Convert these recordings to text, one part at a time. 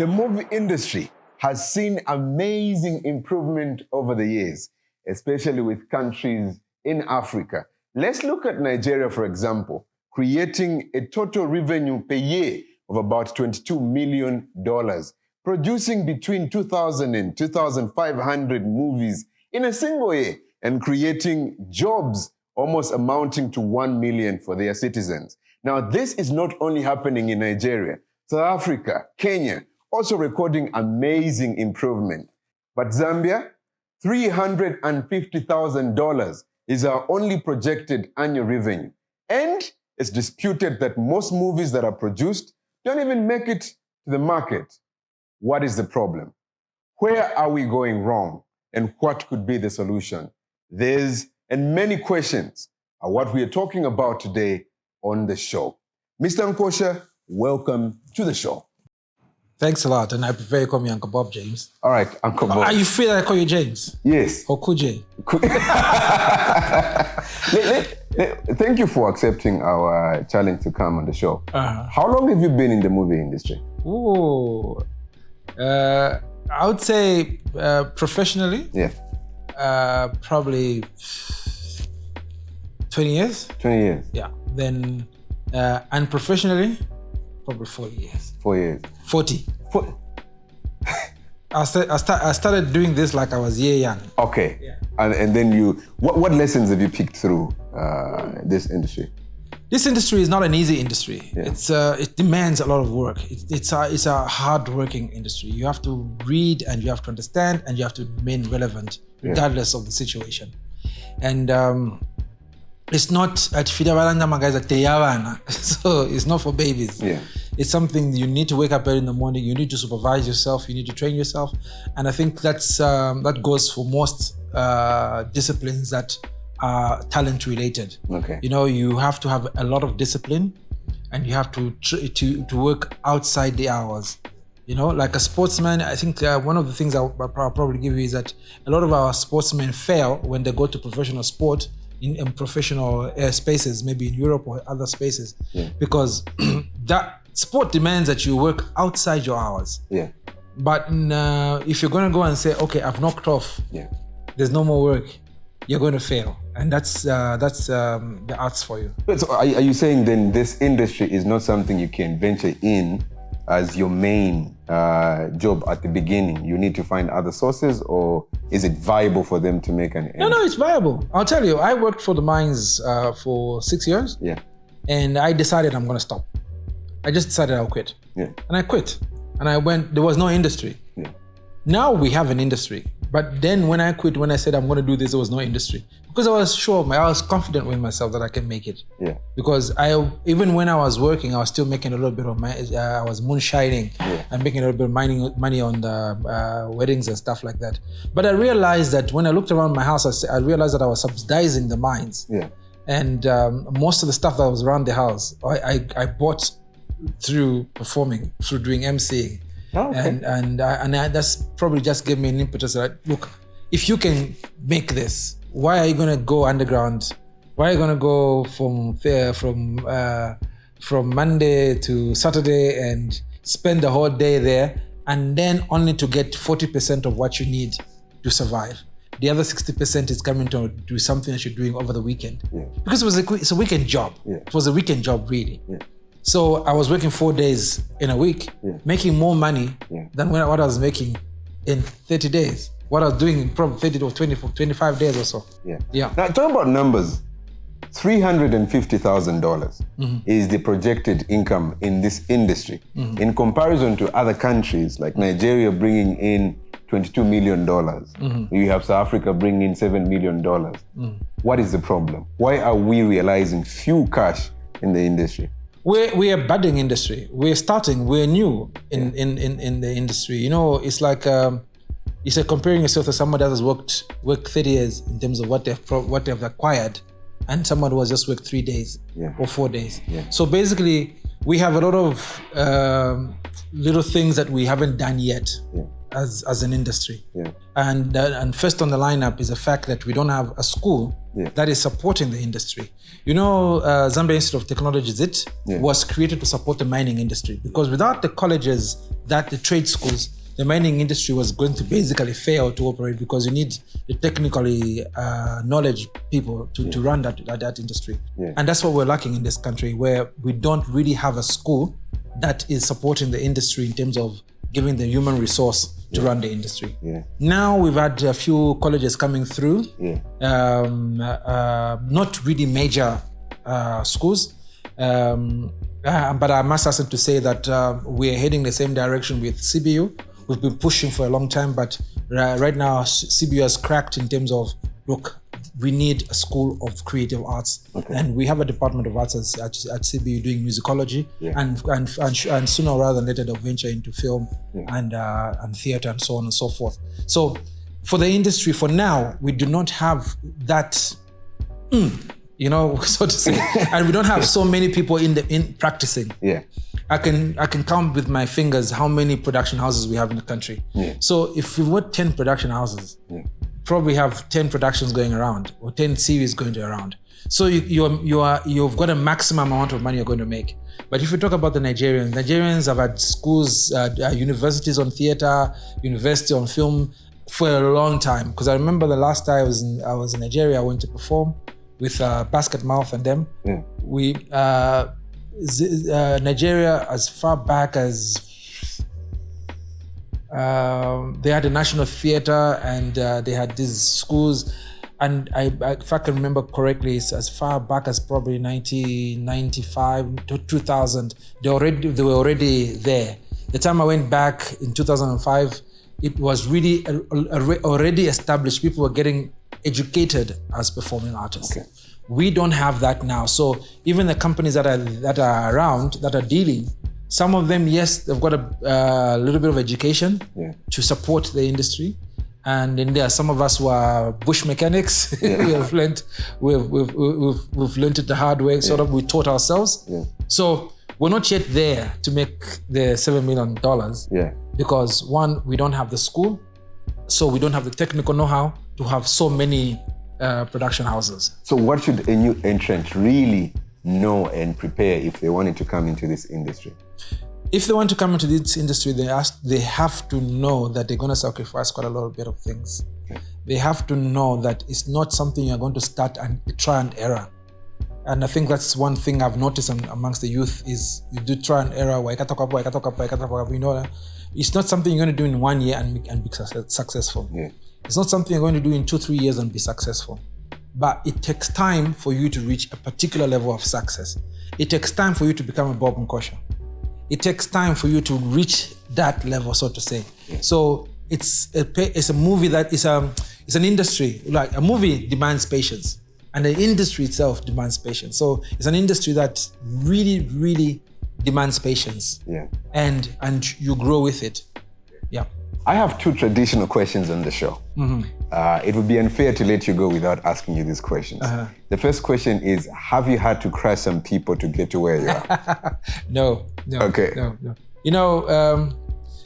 The movie industry has seen amazing improvement over the years, especially with countries in Africa. Let's look at Nigeria, for example, creating a total revenue per year of about $22 million, producing between 2,000 and 2,500 movies in a single year, and creating jobs almost amounting to 1 million for their citizens. Now, this is not only happening in Nigeria, South Africa, Kenya, also recording amazing improvement. But Zambia, $350,000 is our only projected annual revenue. And it's disputed that most movies that are produced don't even make it to the market. What is the problem? Where are we going wrong? And what could be the solution? These and many questions are what we are talking about today on the show. Mr. Nkosha, welcome to the show. Thanks a lot, and I prefer you call me Uncle Bob, James. All right, Uncle Bob. Are you free that I call you James? Yes. Or Kuje? Thank you for accepting our challenge to come on the show. How long have you been in the movie industry? Ooh, I would say professionally, probably 20 years. 20 years? Yeah. Then, and professionally, probably 4 years. 4 years. 40. I started doing this like I was young. Okay. Yeah. And then what lessons have you picked through this industry? This industry is not an easy industry. Yeah. It demands a lot of work. It's a hard-working industry. You have to read and you have to understand and you have to remain relevant regardless of the situation. And it's not so it's not for babies. Yeah. It's something you need to wake up early in the morning. You need to supervise yourself. You need to train yourself, and I think that goes for most disciplines that are talent related. Okay. You know, you have to have a lot of discipline, and you have to work outside the hours. You know, like a sportsman, I think one of the things I'll probably give you is that a lot of our sportsmen fail when they go to professional sport. In professional spaces, maybe in Europe or other spaces, because that sport demands that you work outside your hours. Yeah. But if you're going to go and say, okay, I've knocked off, there's no more work, you're going to fail, and that's the arts for you. So are you saying then this industry is not something you can venture in as your main job at the beginning? You need to find other sources, or is it viable for them to make an end? No, it's viable. I'll tell you, I worked for the mines for 6 years. Yeah. And I decided I'm going to stop. I just decided I'll quit. Yeah. And I quit. And I went, there was no industry. Yeah. Now we have an industry. But then when I quit, when I said I'm going to do this, there was no industry. Because I was sure, I was confident with myself that I can make it. Yeah. Because even when I was working, I was still making a little bit of I was moonshining and making a little bit of money on the weddings and stuff like that. But I realized that when I looked around my house, I realized that I was subsidizing the mines. Yeah. And most of the stuff that was around the house, I bought through performing, through doing emceeing. Oh, okay. And that's probably just gave me an impetus that, look, if you can make this, why are you going to go underground? Why are you going to go from Monday to Saturday and spend the whole day there, and then only to get 40% of what you need to survive? The other 60% is coming to do something that you're doing over the weekend. Yeah. Because it's a weekend job. Yeah. It was a weekend job, really. Yeah. So I was working 4 days in a week, making more money than what I was making in 30 days. What I was doing in probably 30 or 25 days or so. Yeah. Now, talk about numbers. $350,000 is the projected income in this industry. In comparison to other countries like Nigeria bringing in $22 million. You have South Africa bringing in $7 million. What is the problem? Why are we realizing few cash in the industry? We're a budding industry. We're starting. We're new in the industry. You know, it's like you said, comparing yourself to someone that has worked 30 years in terms of what they've acquired, and someone who has just worked 3 days or 4 days. So basically, we have a lot of little things that we haven't done yet as an industry. Yeah. And first on the lineup is the fact that we don't have a school that is supporting the industry. You know, Zambian Institute of Technology, was created to support the mining industry, because without the colleges, the trade schools, the mining industry was going to basically fail to operate, because you need the technically knowledge people to run that industry. Yeah. And that's what we're lacking in this country, where we don't really have a school that is supporting the industry in terms of giving the human resource to run the industry. Yeah. Now we've had a few colleges coming through, not really major schools, but I must hasten to say that we're heading the same direction with CBU. We've been pushing for a long time, but right now CBU has cracked in terms of, look, we need a school of creative arts, and we have a department of arts at CBU doing musicology, and sooner rather than later they'll venture into film and theater and so on and so forth. So for the industry, for now, we do not have that, so to say, and we don't have so many people in practicing. Yeah. I can count with my fingers how many production houses we have in the country. Yeah. So if we've got 10 production houses, probably have 10 productions going around or 10 series going around. So you've got a maximum amount of money you're going to make. But if you talk about the Nigerians have had schools, universities on theater, university on film for a long time. Because I remember the last time I was in Nigeria, I went to perform with Basket Mouth and them. Yeah. Nigeria, as far back as they had a national theater, and they had these schools, and if I can remember correctly, it's as far back as probably 1995 to 2000. They were already there. The time I went back in 2005, it was really already established. People were getting educated as performing artists. Okay. We don't have that now. So even the companies that are around, that are dealing, some of them, yes, they've got a little bit of education to support the industry. And then there are some of us who are bush mechanics. We've learned it the hard way. Sort of, we taught ourselves. Yeah. So we're not yet there to make the $7 million. Yeah. Because one, we don't have the school, so we don't have the technical know-how to have so many production houses. So what should a new entrant really know and prepare if they wanted to come into this industry? If they want to come into this industry, they have to know that they're going to sacrifice quite a lot of bit of things. Okay. They have to know that it's not something you're going to start and try and error. And I think that's one thing I've noticed amongst the youth is you do try and error. It's not something you're going to do in 1 year and be successful. Yeah. It's not something you're going to do in 2-3 years and be successful. But it takes time for you to reach a particular level of success. It takes time for you to become a Bob Nkosha. It takes time for you to reach that level, so to say. Yeah. So it's a movie that it's an industry. Like a movie demands patience, and the industry itself demands patience. So it's an industry that really, really demands patience. Yeah. And you grow with it. Yeah. I have 2 traditional questions on the show. Mm-hmm. It would be unfair to let you go without asking you these questions. Uh-huh. The first question is, have you had to crush some people to get to where you are? No. Okay. No. You know,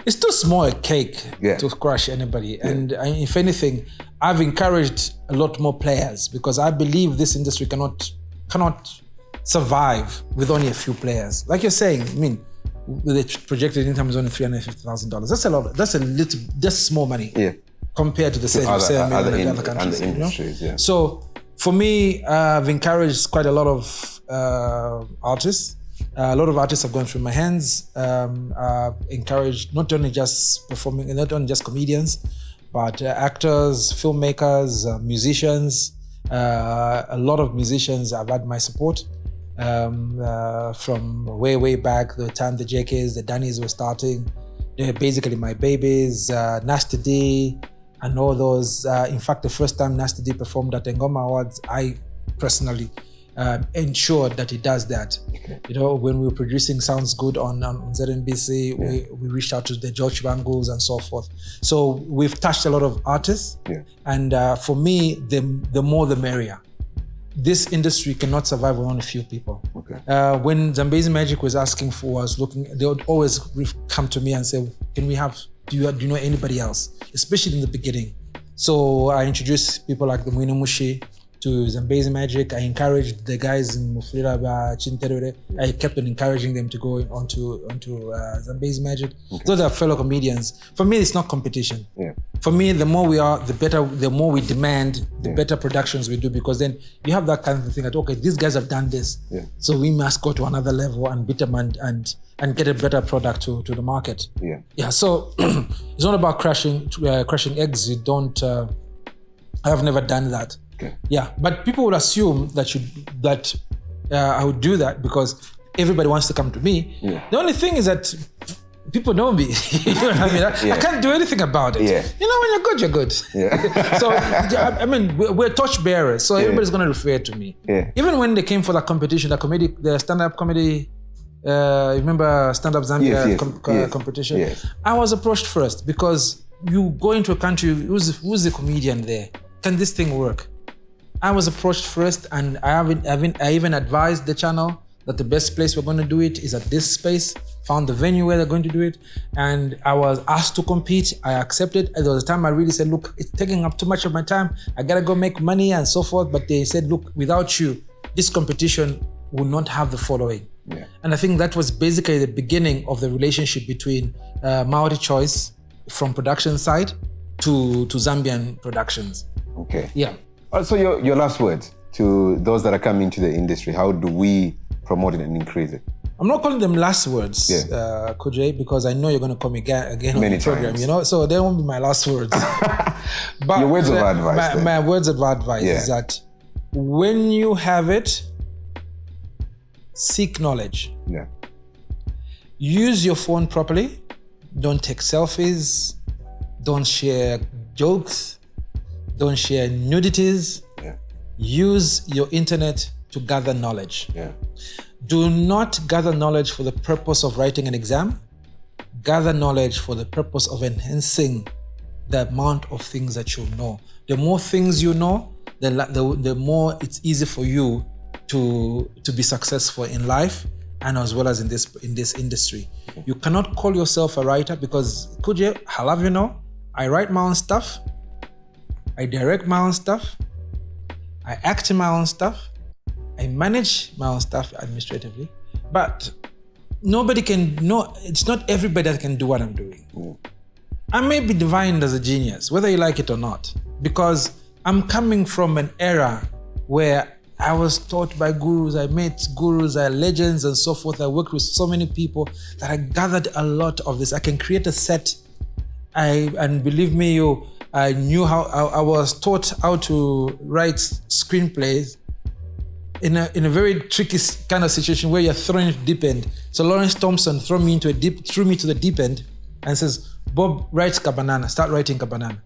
it's too small a cake to crush anybody. Yeah. And if anything, I've encouraged a lot more players, because I believe this industry cannot survive with only a few players. Like you're saying, I mean, the projected income is only $350,000. That's a lot. That's small money compared to the same other countries. Industries, yeah. So for me, I've encouraged quite a lot of artists. A lot of artists have gone through my hands. I've encouraged not only just comedians, but actors, filmmakers, musicians. A lot of musicians have had my support. From way back, the time the JKs, the Dannies were starting. They're basically my babies, Nasty D, and all those. In fact, the first time Nasty D performed at Ngoma Awards, I personally ensured that he does that. Okay. You know, when we were producing Sounds Good on ZNBC, we reached out to the George Bangles and so forth. So we've touched a lot of artists, and for me, the more the merrier. this industry cannot survive on a few people. Okay. When Zambian Magic was asking for, they would always come to me and say, do you know anybody else? Especially in the beginning. So I introduced people like the Mwino Mushi to Zambian Magic. I encouraged the guys in Flava, Chinterere. I kept on encouraging them to go onto Zambian Magic. Okay. Those are fellow comedians. For me, it's not competition. Yeah. For me, the more we are, the better. The more we demand, the better productions we do. Because then you have that kind of thing that, okay, these guys have done this, so we must go to another level and beat them and get a better product to the market. Yeah. So it's not about crushing eggs. You don't. I have never done that. Okay. Yeah, but people would assume that I would do that because everybody wants to come to me. Yeah. The only thing is that people know me. You know what I mean? I can't do anything about it. Yeah. You know, when you're good, you're good. Yeah. So, I mean, we're torch bearers, so everybody's going to refer to me. Yeah. Even when they came for the competition, the stand-up comedy, you remember stand-up Zambia competition? Yes. I was approached first because you go into a country, who's the comedian there? Can this thing work? I was approached first, and I even advised the channel that the best place we're going to do it is at this space, found the venue where they're going to do it, and I was asked to compete. I accepted. There was a time I really said, look, it's taking up too much of my time. I got to go make money and so forth. But they said, look, without you, this competition will not have the following. Yeah. And I think that was basically the beginning of the relationship between Maori Choice from production side to Zambian productions. Okay. Yeah. So your last words to those that are coming into the industry, how do we promote it and increase it? I'm not calling them last words, Kujay, because I know you're going to call me again on the program, you know? So they won't be my last words. But your words of advice. My words of advice is that when you have it, seek knowledge. Yeah. Use your phone properly. Don't take selfies. Don't share jokes. Don't share nudities. Yeah. Use your internet to gather knowledge. Yeah. Do not gather knowledge for the purpose of writing an exam. Gather knowledge for the purpose of enhancing the amount of things that you know. The more things you know, the more it's easy for you to be successful in life and as well as in this industry. You cannot call yourself a writer because, Kujay, I'll have you know, I write my own stuff. I direct my own stuff. I act in my own stuff. I manage my own stuff administratively. But nobody can know, it's not everybody that can do what I'm doing. I may be divined as a genius, whether you like it or not, because I'm coming from an era where I was taught by gurus, I met gurus, legends and so forth. I worked with so many people that I gathered a lot of this. I can create a set. And believe me, I knew how I was taught how to write screenplays in a very tricky kind of situation where you're thrown into the deep end. So Lawrence Thompson threw me to the deep end and says, Bob, write Kabanana, start writing Kabanana.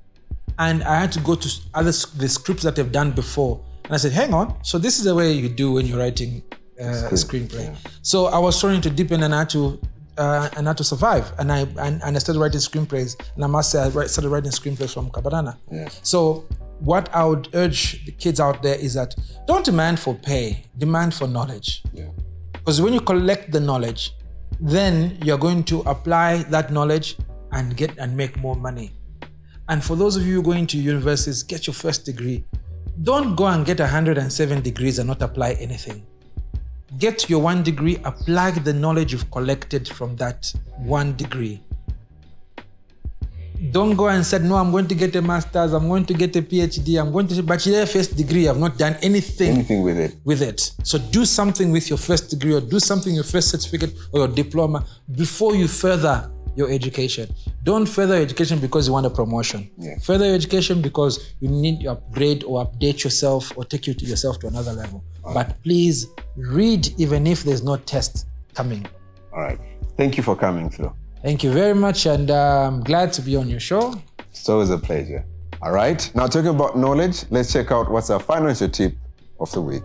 And I had to go to the scripts that they've done before. And I said, hang on, so this is the way you do when you're writing a screenplay. Yeah. So I was thrown into deep end and I had to survive. And I started writing screenplays. And I must say, I started writing screenplays from Kabanana. Yeah. So what I would urge the kids out there is that don't demand for pay, demand for knowledge. Yeah. Because when you collect the knowledge, then you're going to apply that knowledge and make more money. And for those of you going to universities, get your first degree. Don't go and get 107 degrees and not apply anything. Get your 1 degree, apply the knowledge you've collected from that 1 degree. Don't go and say, no, I'm going to get a master's, I'm going to get a PhD, I'm going to bachelor first degree. I've not done anything with it. So do something with your first degree or do something with your first certificate or your diploma before you further your education. Don't further your education because you want a promotion. Yeah. Further your education because you need to upgrade or update yourself or take yourself to another level. All right. But please read even if there's no test coming. All right. Thank you for coming through. Thank you very much, and I'm glad to be on your show. It's always a pleasure. All right. Now talking about knowledge, let's check out what's our financial tip of the week.